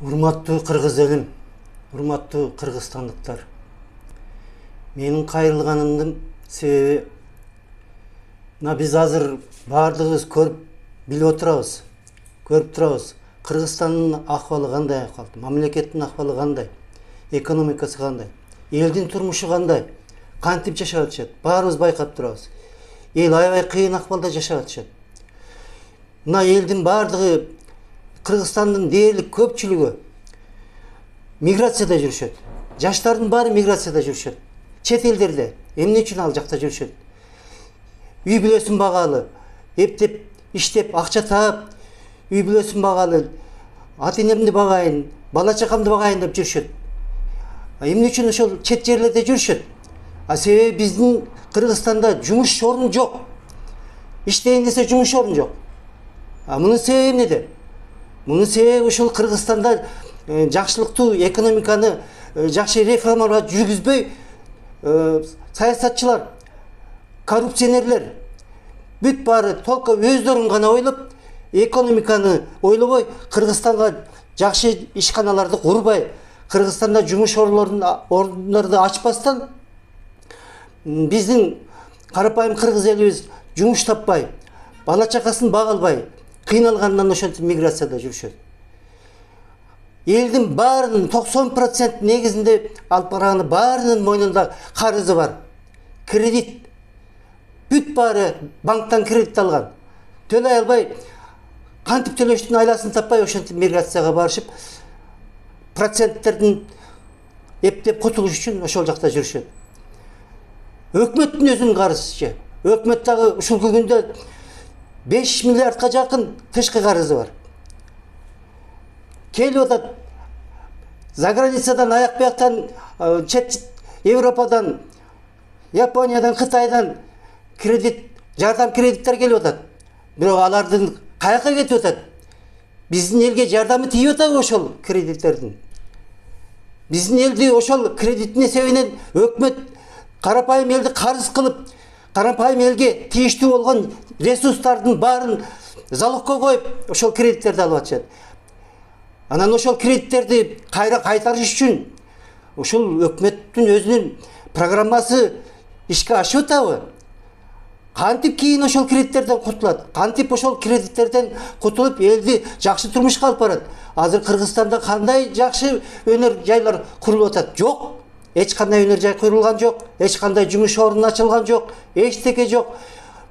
Урматтуу кыргыз элим, урматтуу кыргызстандыктар. Менин кайрылганымдын себеби биз азыр баардыгыбыз көрүп билип отурабыз. Көрүп турабыз. Кыргызстандын акыбалы кандай калды? Мамлекеттин акыбалы кандай? Экономикасы кандай? Элдин турмушу кандай? Кантип жашап атышат? Баарыбыз байкап турабыз. Эл аябай кыйын акыбалда жашап атышат. Мына элдин баардыгы Кыргызстандын дээрлик көпчүлүгү миграцияда жүрүшөт. Жаштардын баары миграцияда жүрүшөт. Чет элдерде. Эмне үчүн ал жакта жүрүшөт? Үй бүлөсүн багалы, эптеп, иштеп, акча таап, үй бүлөсүн багалы, ата-энемди багайын, бала чакамды багайын деп жүрүшөт. Эмне үчүн ошол чет жерлерде жүрүшөт? Себеби биздин Кыргызстанда жумуш орну жок. Иштейин десе жумуш орну жок. Мунун себеби эмнеде? Мунун себеби ушул Кыргызстанда жакшылыктуу экономиканы жакшы реформалар жүргүзбөй саясатчылар, коррупционерлер бүт баары толко өздөрүн гана ойлоп, экономиканы ойлобой, Кыргызстанга жакшы ишканаларды курбай, Кыргызстанда жумуш ордундарды ачпастан биздин карапайым кыргыз элибиз жумуш таппай, бала чакасын бага албай, кыйналгандан ошентип миграцияда жүрүшөт. Элдин баарынын 90% негизинде алып караганда баарынын мойнунда карызы бар. Кредит. Бүт баары банктан кредит алган. Төлөй албай, кантип төлөштүн айласын таппай ошентип миграцияга барышып, проценттердин эптеп кутулуш үчүн ошол жакта жүрүшөт. Өкмөттүн өзүнүн карызычы. Өкмөт дагы ушул күндө 5 миллиардка жакын тышкы карызы бар. Келип атат. За границадан, аяк бияктан, чет Европадан, Япониядан, Кытайдан кредит, жардам кредиттер келип атат. Бирок алардын каяка кетип атат? Биздин элге жардамы тийип атабы ошол кредиттердин? Биздин элди ошол кредиттин эсебинен өкмөт карапайым элди карыз кылып, карапайым элге тийиштүү болгон ресурстардын баарын залогко коюп, ошол кредиттерди алып атышат. Анан ошол кредиттерди кайра кайтарыш үчүн ушул өкмөттүн өзүнүн программасы ишке ашып атабы? Кантип кийин ошол кредиттерден кутулат? Кантип ошол кредиттерден кутулуп элди жакшы турмушка алып барат? Азыр Кыргызстанда кандай жакшы өнөр жайлар курулуп атат? Жок. Эч кандай өнөр жай курулган жок, эч кандай жумуш орну ачылган жок, эчтеке жок.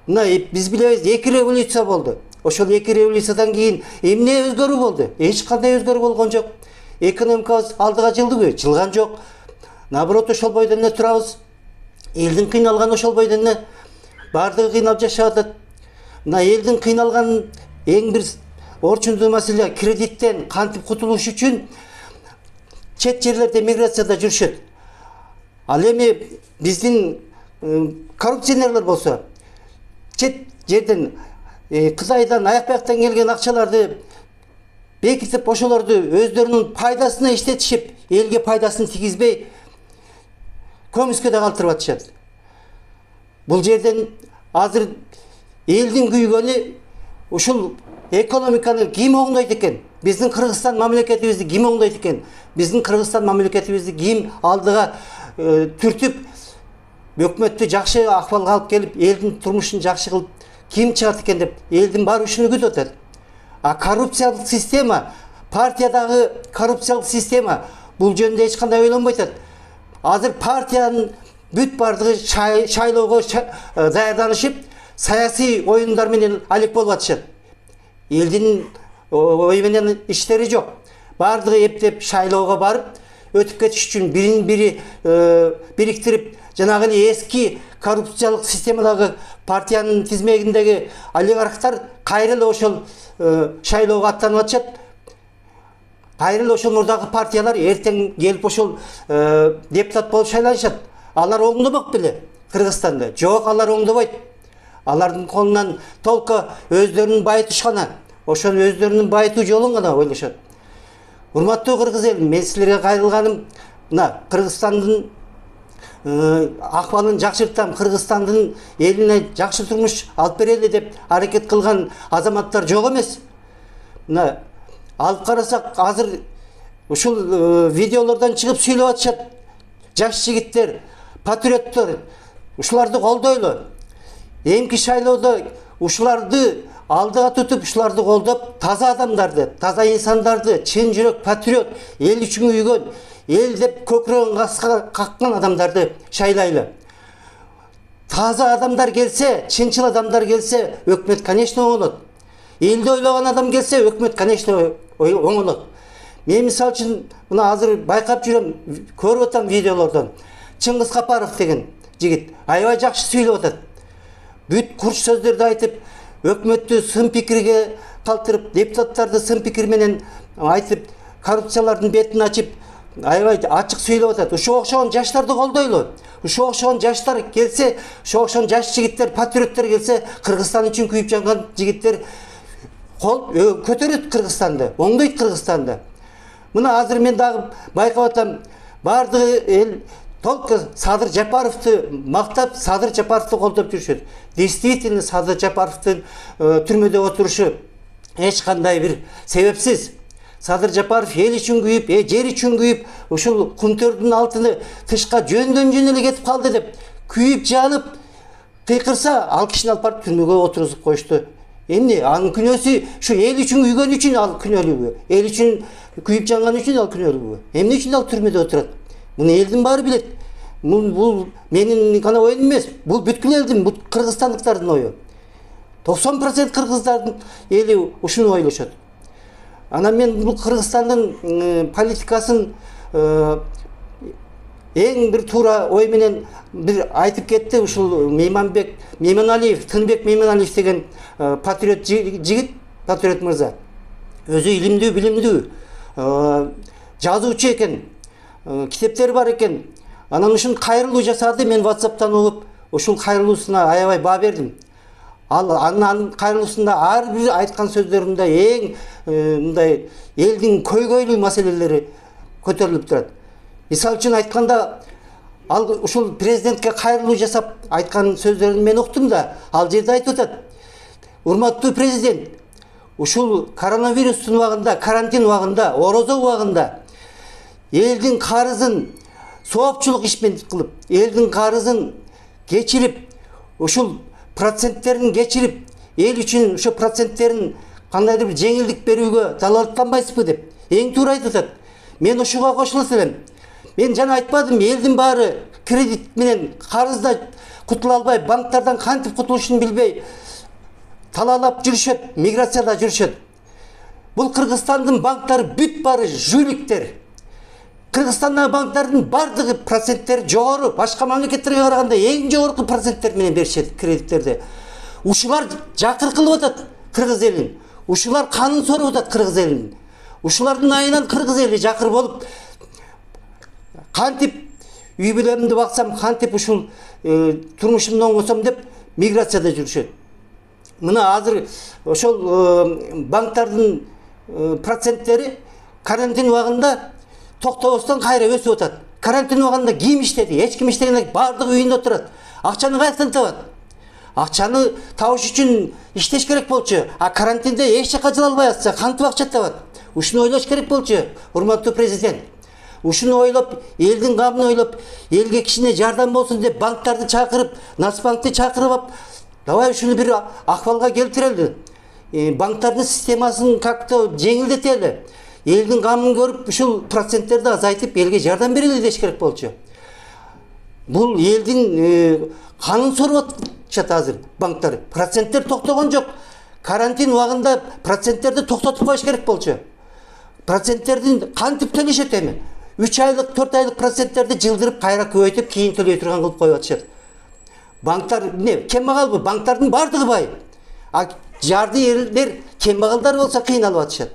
Мына биз билебиз, 2 революция болду. Ошол 2 революциядан кийин эмне өзгөрүү болду? Эч кандай өзгөрүү болгон жок. Экономикабыз алдыга жылдыбы? Жылган жок. Наоборот, ошол бойдон эле турабыз. Элдин кыйналган ошол бойдон эле. Бардыгы кыйналып жашап атат. Мына элдин кыйналган эң бир орчундуу маселе кредиттен кантип кутулуш үчүн чет жерлерде миграцияда жүрүшөт. Ал эми биздин коррупционерлер болсо чет жерден Кытайдан, аяк бияктан келген акчаларды бекитип, ошолорду өздөрүнүн пайдасына иштетишип, элге пайдасын тийгизбей көмүскөдө калтырып атышат. Бул жерден азыр элдин күйгөнү ушул экономиканы ким оңдойт экен? Биздин Кыргызстан мамлекетибизди ким оңдойт экен? Биздин Кыргызстан мамлекетибизди ким алдыга түртүп, өкмөттү жакшы акыбалга алып келип, элдин турмушун жакшы кылып ким чыгат экен деп элдин баары ушуну күтүп атат. Коррупциялык система, партиядагы коррупциялык система бул жөнүндө эч кандай ойлонбой атат. Азыр партиянын бүт бардыгы шайлоого даярданышып, саясий оюндар менен алек болуп атышат. Элдин ой менен иштери жок. Бардыгы эптеп шайлоого барып, өтүп кетиш үчүн бирин-бири бириктирип, жанагы эски коррупциялык системадагы партиянын тизмегиндеги олигархтар кайра эле ошол шайлоого аттанып атышат. Кайра эле ошол мурдагы партиялар эртең келип ошол депутат болуп шайланышат. Алар оңдомок беле Кыргызстанда? Жок, алар оңдобойт. Алардын колунан толко өздөрүнүн байытыш гана, ошону өздөрүнүн байытуу жолун гана ойлошот. Урматтуу кыргыз эл, мен силерге кайрылганым мына Кыргызстандын акыбалын жакшыртам, Кыргызстандын элине жакшы турмуш алып берели деп аракет кылган азаматтар жок эмес. Мына алып карасак, азыр ушул видеолордон чыгып сүйлөп атышат. Жаш жигиттер, патриоттор, ушуларды колдойлу. Эмки шайлоодо ушуларды алдыга тутуп, ушуларды колдоп, таза адамдарды, таза инсандарды, чын жүрөк патриот, эл үчүн күйгөн, эл деп көкүрөгүн каккан адамдарды шайлайлы. Таза адамдар келсе, чынчыл адамдар келсе, өкмөт конечно оңолот. Элди ойлогон адам келсе, өкмөт конечно оңолот. Мен мисалы үчүн мына азыр байкап жүрөм, көрүп атам видеолордон. Чыңгыз Капаров деген жигит аябай жакшы сүйлөп атат. Бүт курч сөздөрдү айтып, өкмөттү сын пикирге калтырып, депутаттарды сын пикир менен айтып, коррупциялардын бетин ачып, аябай ачык сүйлөп атат. Ушуга окшогон жаштарды колдойлу. Ушуга окшогон жаштар келсе, ушуга окшогон жаш жигиттер, патриоттор келсе, Кыргызстан үчүн күйүп жанган жигиттер кол көтөрөт Кыргызстанды, оңдойт Кыргызстанды. Мына азыр мен дагы байкап атам, бардыгы эл только Садыр Жапаровду мактап, Садыр Жапаровду колдоп жүрүшөт. Действительно, Садыр Жапаровдун түрмөдө отурушу эч кандай бир себепсиз. Садыр Жапаров эл үчүн күйүп, жер үчүн күйүп, ушул кумтөрдүн алтыны тышка жөндөн эле кетип калды деп күйүп жанып кыйкырса, ал кишини алып барып түрмөгө отургузуп коюшту. Эмне анын күнөөсү ушу эл үчүн күйгөн үчүн ал күнөөлүүбү? Эл үчүн күйүп жанган үчүн ал күнөөлүүбү? Эмне үчүн ал түрмөдө отурат? Муну элдин баары билет. Бул менин гана оюм эмес. Бул бүткүл элдин, бул кыргызстандыктардын ою. 90% кыргыздардын эли ушуну ойлошот. Анан мен бул Кыргызстандын политикасын эң бир туура ой менен бир айтып кетти ушул Мейманалиев, Тынбек Мейманалиев деген патриот жигит, патриот мырза. Өзү илимдүү, билимдүү, жазуучу экен, китептери бар экен. Анан ушун кайрылуу жасады, мен WhatsApp'тан угуп, ушул кайрылуусуна аябай баа бердим. Анын кайрылуусунда ар бир айткан сөздөрүндө эң мындай элдин көйгөйлүү маселелери көтөрүлүп турат. Мисалы үчүн айтканда, ал ушул президентке кайрылуу жасап айткан сөздөрүн мен уктум да, ал жерде айтып атат. Урматтуу президент, ушул коронавирустун убагында, карантин убагында, орозо убагында элдин карызын соопчулук ишмен кылып, элдин карызын кечирип, ушул проценттерин кечирип, эл үчүн ошо проценттерин кандайдыр бир жеңилдик берүүгө далалаттанбайсызбы деп эң туура айтып атат. Мен ушуга кошулат элем. Мен жана айтпадым, элдин баары кредит менен карызда кутула албай, банктардан кантип кутулушун билбей талаалап жүрүшөт, миграцияда жүрүшөт. Бул Кыргызстандын банктары бүт баары жүүлүктер. Кыргызстандагы банктардын бардыгы проценттери жогору, башка мамлекеттерге караганда эң жогорку проценттер менен беришет кредиттерди. Ушулар жакыр кылып атат кыргыз элин. Ушулар канын соруп атат кыргыз элин. Ушулардын айынан кыргыз эли жакыр болуп, кантип үй бүлөмдү баксам, кантип ушул турмушумду оңгосом деп миграцияда жүрүшөт. Мына азыр ошол банктардын проценттери карантин убагында токтобостон кайра өсүп атат. Карантин убагында ким иштеди? Эч ким иштеген, бардыгы үйүндө турат. Акчаны каяктан табат? Акчаны табыш үчүн иштеш керек болчу. А карантинде эч жака жыла албай атса, кантип акча табат? Ушуну ойлош керек болчу, урматтуу президент. Ушуну ойлоп, элдин камын ойлоп, элге кичине жардам болсун деп банктарды чакырып, Нацбанкты чакырып ап, давай ушуну бир акыбалга келтирели. Банктардын системасын как-то жеңилдетели. Элдин камын көрүп, ушул проценттерди азайтып, элге жардам берели деш керек болчу. Бул элдин канын соруп атышат азыр банктар. Проценттер токтогон жок. Карантин убагында проценттерди токтотуп коюш керек болчу. Проценттердин кантип төлөшөт эми? 3 айлык, 4 айлык проценттерди жылдырып, кайра көбөйтүп, кийин төлөй турган кылып коюп атышат. Банктар эмне? Кембагалбы? Банктардын бардыгы бай. А жарды элдер кембагалдар болсо кыйналып атышат.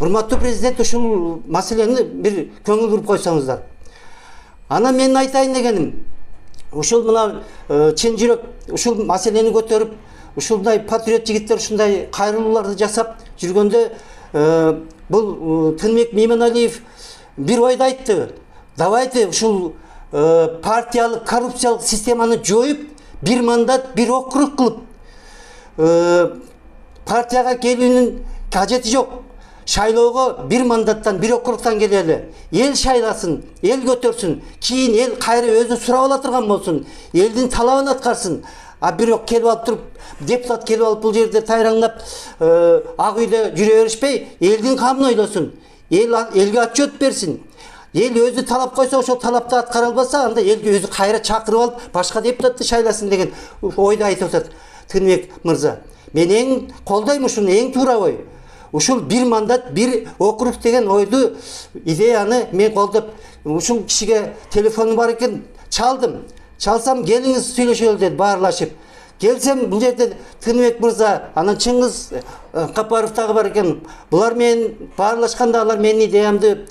Урматтуу президент, ушул маселени бир көңүл буруп койсоңуздар. Анан мен айтайын дегеним, ушул мына чын жүрөк ушул маселени көтөрүп, ушундай патриот жигиттер ушундай кайрылууларды жасап жүргөндө, бул Тынбек Мейманалиев бир ойду айтты. Давайте ушул партиялык, коррупциялык системаны жоюп, бир мандат, бир округ кылып, партияга келүүнүн кажети жок. шайлоого бир мандаттан, бир округтан келели. Эл шайласын, эл көтөрсүн, кийин эл кайра өзү сурап ала турган болсун, элдин талабын аткарсын. А бирок келип алып туруп, депутат келип алып бул жерде тайраңдап, ак үйдө жүрө беришпей, элдин камын ойлосун. Элге отчет берсин. Ел өзі талап қойса, ошол талапты аткара албаса, анда элге өзү кайра чакырып алып, башка депутатты шайласын деген ойду айтып атат Тыныбек мырза. Мен эң колдойм ушуну, эң туура ой. Ушул бир мандат, бир округ деген ойду, идеяны мен колдоп, ушул кишиге телефону бар экен, чалдым. Чалсам, келиңиз сүйлөшөлү деди баарлашып. Келсем, бул жерде Тыныбек мырза, анан Чыңгыз Капаров дагы бар экен. Булар мен баарлашканда алар менин идеямды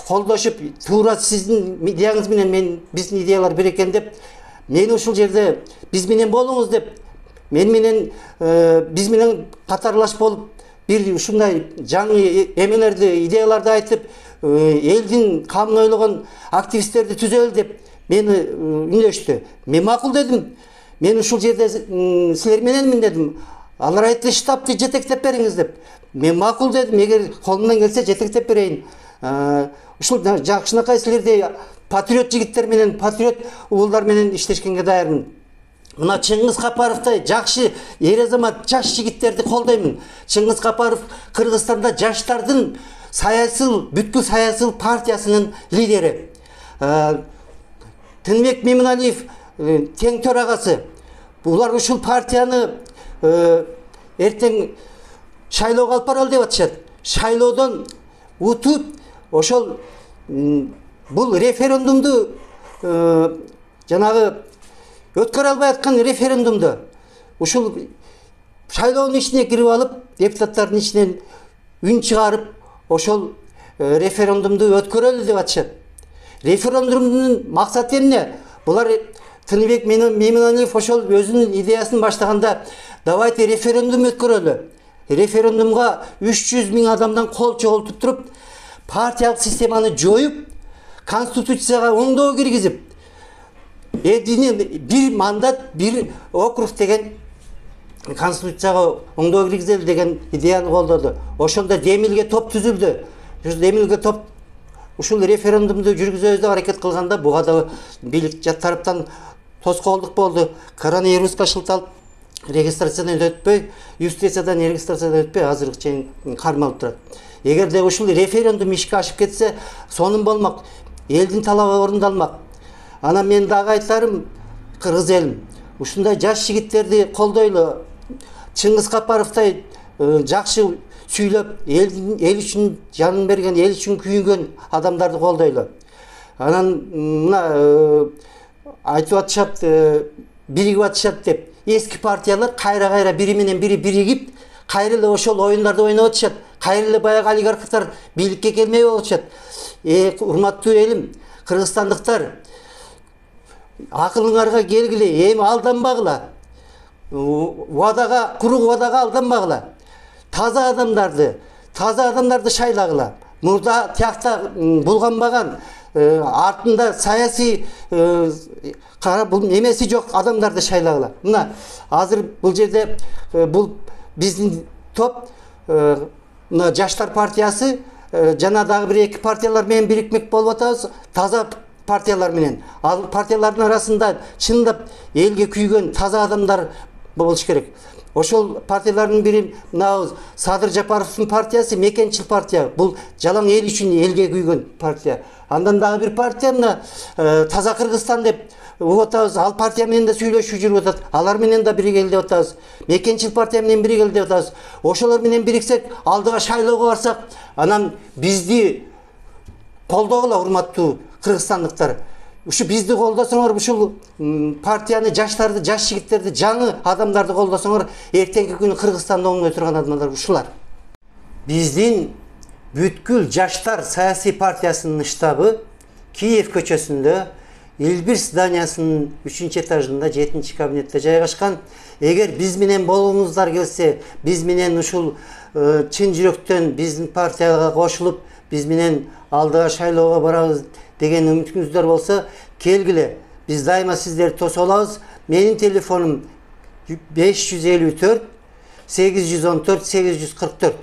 колдошуп, туура сиздин идеяңыз менен биздин идеялар бир экен деп, мени ушул жерде биз менен болуңуз деп, биз менен катарлаш болуп, бир ушундай жаңы эмелерди, идеяларды айтып, элдин камын ойлогон активисттерди түзөлү деп мени үндөштү. Мен макул дедим. Мен ушул жерде силер мененмин дедим. Алар айтты, штабты жетектеп бериңиз деп. Мен макул дедим, эгер колумдан келсе жетектеп берейин. Ушул жакшынакай силердей патриот жигиттер менен, патриот уулдар менен иштешкенге даярмын. Мына Чыңгыз Капаровдай жакшы эр азамат, жаш жигиттерди колдоймун. Чыңгыз Капаров Кыргызстанда жаштардын бүткүл саясыл партиясынын лидери. Тыныбек Меймоналиев тең төрагасы. Булар ушул партияны эртең шайлоого алып баралы деп атышат. Шайлоодон утуп, ошол бул референдумду жанагы өткөрө албай аткан референдумду ушул шайлоонун ичине кирип алып, депутаттардын ичинен үн чыгарып, ошол референдумду өткөрөлү деп атышат. Референдумдун максаты эмне? Булар Тыныбек Меймоналиев ошол өзүнүн идеясын баштаганда, давайте референдум өткөрөлү. Референдумга 300 000 адамдан кол чогултуп туруп, партиялык системаны жоюп, конституцияга оңдоо киргизип, бир мандат, бир округ деген конституцияга оңдоо киргизели деген идеяны колдоду. Ошондо демилге топ түзүлдү. Демилге топ ушул референдумду жүргүзөбүз деп аракет кылганда, буга да бийлик тараптан тоскоолдук болду. Коронавируска шылталып, регистрациядан өтпөй, юстициядан регистрациядан өтпөй, азыркы чейин кармалып турат. Эгерде ушул референдум ишке ашып кетсе, сонун болмак, элдин талабы орундалмак. Анан мен дагы айтарым, кыргыз элим, ушундай жаш жигиттерди колдойлу. Чыңгыз Капаровдай жакшы сүйлөп, эл үчүн жанын берген, эл үчүн күйүнгөн адамдарды колдойлу. Анан мына айтып атышат, биригип атышат деп. Эски партиялар кайра бири менен бири биригип, кайра эле ошол оюндарды ойноп атышат. Кайра эле баягы олигархтар бийликке келмей болуп атышат. Урматтуу элим, кыргызстандыктар, акылыңарга келгиле, эми алданбагыла. Куру убадага алданбагыла. Таза адамдарды шайлагыла. Мурда тиякта булганбаган, артында саясий бул эмеси жок адамдарды шайлагыла. Мына азыр бул жерде бул биздин топ, мына жаштар партиясы жана дагы бир эки партиялар менен бирикмек болуп атабыз, таза партиялар менен. Ал партиялардын арасында чындап элге күйгөн таза адамдар болуш керек. Ошол партиялардын бири мына Садыр Жапаровдун партиясы мекенчил партия. Бул жалаң эл үчүн элге күйгөн партия. Андан дагы бир партия мына Таза Кыргызстан деп атабыз. Ал партия менен да сүйлөшүү жүрүп атат. Алар менен да биригели деп атабыз. Мекенчил партия менен биригели деп атабыз. Ошолор менен бириксек, алдыга шайлоого барсак, анан бизди колдогула, урматтуу кыргызстандыктар. Ушу бизди колдосоңор, ушул партияны, жаштарды, жаш жигиттерди, жаңы адамдарды колдосоңор, эртеңки күнү Кыргызстанда оңой турган адамдар ушулар. Биздин бүткүл жаштар саясий партиясынын штабы Киев көчөсүндө, Элбир зданиясынын 3-этажында 7-чи кабинетте жайгашкан. Эгер биз менен болуңуздар келсе, биз менен ушул чын жүрөктөн биздин партияга кошулуп, биз менен алдыга шайлоого барабыз деген үмүтүңүздөр болсо, келгиле. Биз дайыма сиздерди тосуп алабыз. Менин телефонум 554 814 844.